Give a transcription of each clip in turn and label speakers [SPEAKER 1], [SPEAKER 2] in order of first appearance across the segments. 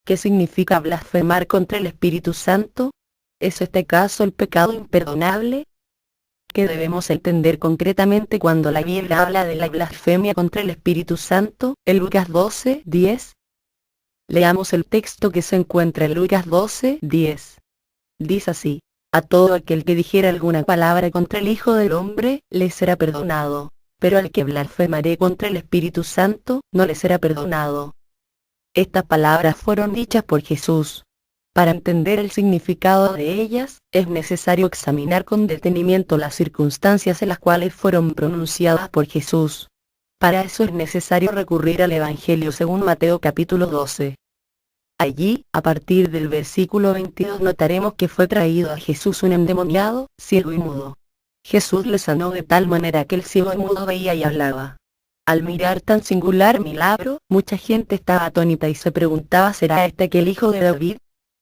[SPEAKER 1] ¿Qué significa blasfemar contra el Espíritu Santo? ¿Es este caso el pecado imperdonable? ¿Qué debemos entender concretamente cuando la Biblia habla de la blasfemia contra el Espíritu Santo? En Lucas 12:10. Leamos el texto que se encuentra en Lucas 12:10. Dice así: a todo aquel que dijera alguna palabra contra el Hijo del Hombre, le será perdonado, pero al que blasfemare contra el Espíritu Santo, no le será perdonado. Estas palabras fueron dichas por Jesús. Para entender el significado de ellas, es necesario examinar con detenimiento las circunstancias en las cuales fueron pronunciadas por Jesús. Para eso es necesario recurrir al Evangelio según Mateo capítulo 12. Allí, a partir del versículo 22 notaremos que fue traído a Jesús un endemoniado, ciego y mudo. Jesús le sanó de tal manera que el ciego y mudo veía y hablaba. Al mirar tan singular milagro, mucha gente estaba atónita y se preguntaba: ¿será este aquel hijo de David?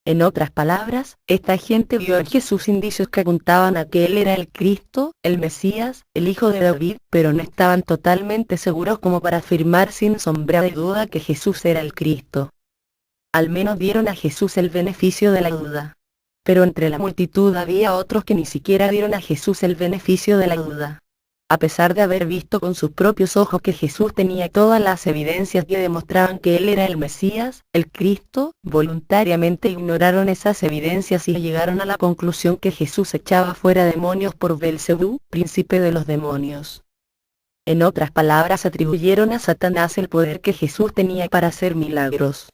[SPEAKER 1] En otras palabras, esta gente vio en Jesús indicios que apuntaban a que él era el Cristo, el Mesías, el hijo de David, pero no estaban totalmente seguros como para afirmar sin sombra de duda que Jesús era el Cristo. Al menos dieron a Jesús el beneficio de la duda. Pero entre la multitud había otros que ni siquiera dieron a Jesús el beneficio de la duda. A pesar de haber visto con sus propios ojos que Jesús tenía todas las evidencias que demostraban que él era el Mesías, el Cristo, voluntariamente ignoraron esas evidencias y llegaron a la conclusión que Jesús echaba fuera demonios por Belcebú, príncipe de los demonios. En otras palabras, atribuyeron a Satanás el poder que Jesús tenía para hacer milagros.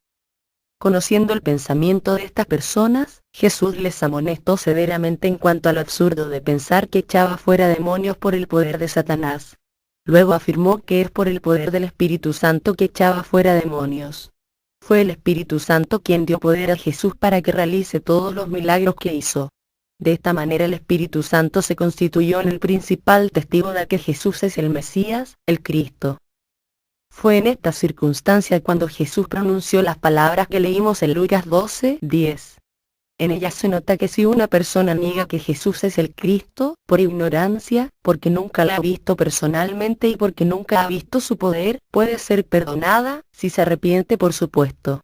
[SPEAKER 1] Conociendo el pensamiento de estas personas, Jesús les amonestó severamente en cuanto a lo absurdo de pensar que echaba fuera demonios por el poder de Satanás. Luego afirmó que es por el poder del Espíritu Santo que echaba fuera demonios. Fue el Espíritu Santo quien dio poder a Jesús para que realice todos los milagros que hizo. De esta manera el Espíritu Santo se constituyó en el principal testigo de que Jesús es el Mesías, el Cristo. Fue en esta circunstancia cuando Jesús pronunció las palabras que leímos en Lucas 12:10. En ellas se nota que si una persona niega que Jesús es el Cristo, por ignorancia, porque nunca la ha visto personalmente y porque nunca ha visto su poder, puede ser perdonada, si se arrepiente por supuesto.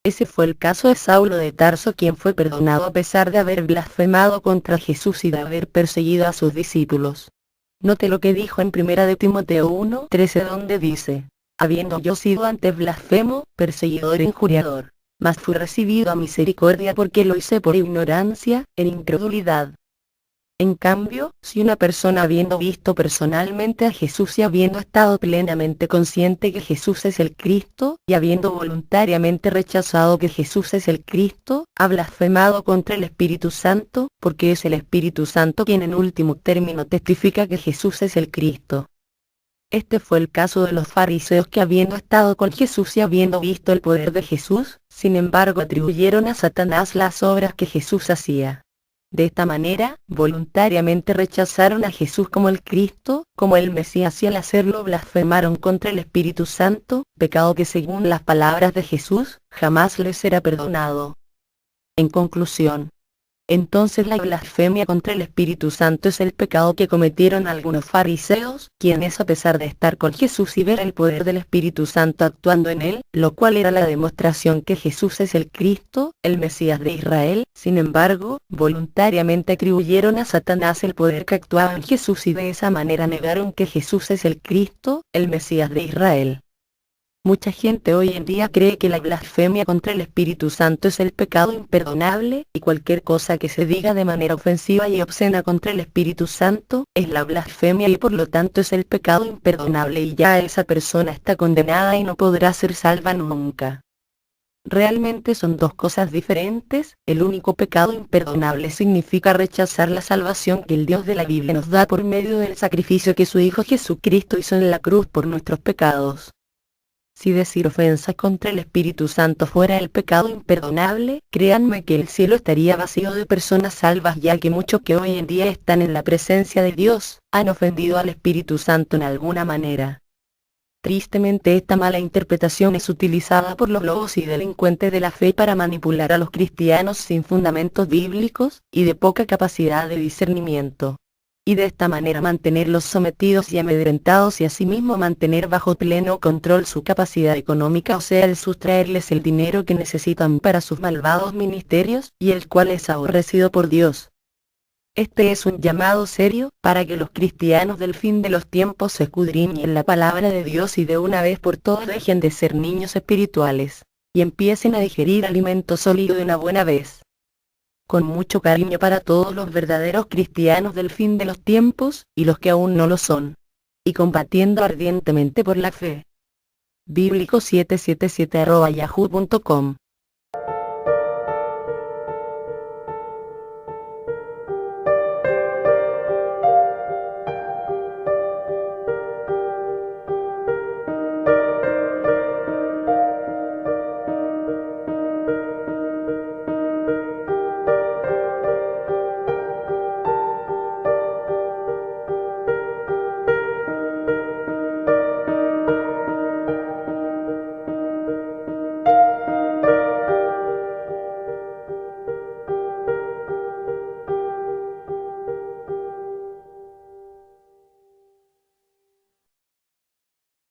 [SPEAKER 1] Ese fue el caso de Saulo de Tarso, quien fue perdonado a pesar de haber blasfemado contra Jesús y de haber perseguido a sus discípulos. Note lo que dijo en 1 de Timoteo 1:13, donde dice: habiendo yo sido antes blasfemo, perseguidor e injuriador, mas fui recibido a misericordia porque lo hice por ignorancia, en incredulidad. En cambio, si una persona habiendo visto personalmente a Jesús y habiendo estado plenamente consciente que Jesús es el Cristo, y habiendo voluntariamente rechazado que Jesús es el Cristo, ha blasfemado contra el Espíritu Santo, porque es el Espíritu Santo quien en último término testifica que Jesús es el Cristo. Este fue el caso de los fariseos que habiendo estado con Jesús y habiendo visto el poder de Jesús, sin embargo atribuyeron a Satanás las obras que Jesús hacía. De esta manera, voluntariamente rechazaron a Jesús como el Cristo, como el Mesías, y al hacerlo blasfemaron contra el Espíritu Santo, pecado que según las palabras de Jesús, jamás les será perdonado. En conclusión, entonces la blasfemia contra el Espíritu Santo es el pecado que cometieron algunos fariseos, quienes a pesar de estar con Jesús y ver el poder del Espíritu Santo actuando en él, lo cual era la demostración que Jesús es el Cristo, el Mesías de Israel, sin embargo, voluntariamente atribuyeron a Satanás el poder que actuaba en Jesús y de esa manera negaron que Jesús es el Cristo, el Mesías de Israel. Mucha gente hoy en día cree que la blasfemia contra el Espíritu Santo es el pecado imperdonable, y cualquier cosa que se diga de manera ofensiva y obscena contra el Espíritu Santo, es la blasfemia y por lo tanto es el pecado imperdonable y ya esa persona está condenada y no podrá ser salva nunca. Realmente son dos cosas diferentes. El único pecado imperdonable significa rechazar la salvación que el Dios de la Biblia nos da por medio del sacrificio que su Hijo Jesucristo hizo en la cruz por nuestros pecados. Si decir ofensa contra el Espíritu Santo fuera el pecado imperdonable, créanme que el cielo estaría vacío de personas salvas, ya que muchos que hoy en día están en la presencia de Dios, han ofendido al Espíritu Santo en alguna manera. Tristemente esta mala interpretación es utilizada por los lobos y delincuentes de la fe para manipular a los cristianos sin fundamentos bíblicos, y de poca capacidad de discernimiento. y de esta manera mantenerlos sometidos y amedrentados y asimismo mantener bajo pleno control su capacidad económica, o sea, el sustraerles el dinero que necesitan para sus malvados ministerios, y el cual es aborrecido por Dios. Este es un llamado serio, para que los cristianos del fin de los tiempos se escudriñen la palabra de Dios y de una vez por todas dejen de ser niños espirituales, y empiecen a digerir alimento sólido de una buena vez. Con mucho cariño para todos los verdaderos cristianos del fin de los tiempos, y los que aún no lo son, y combatiendo ardientemente por la fe. Bíblico777@yahoo.com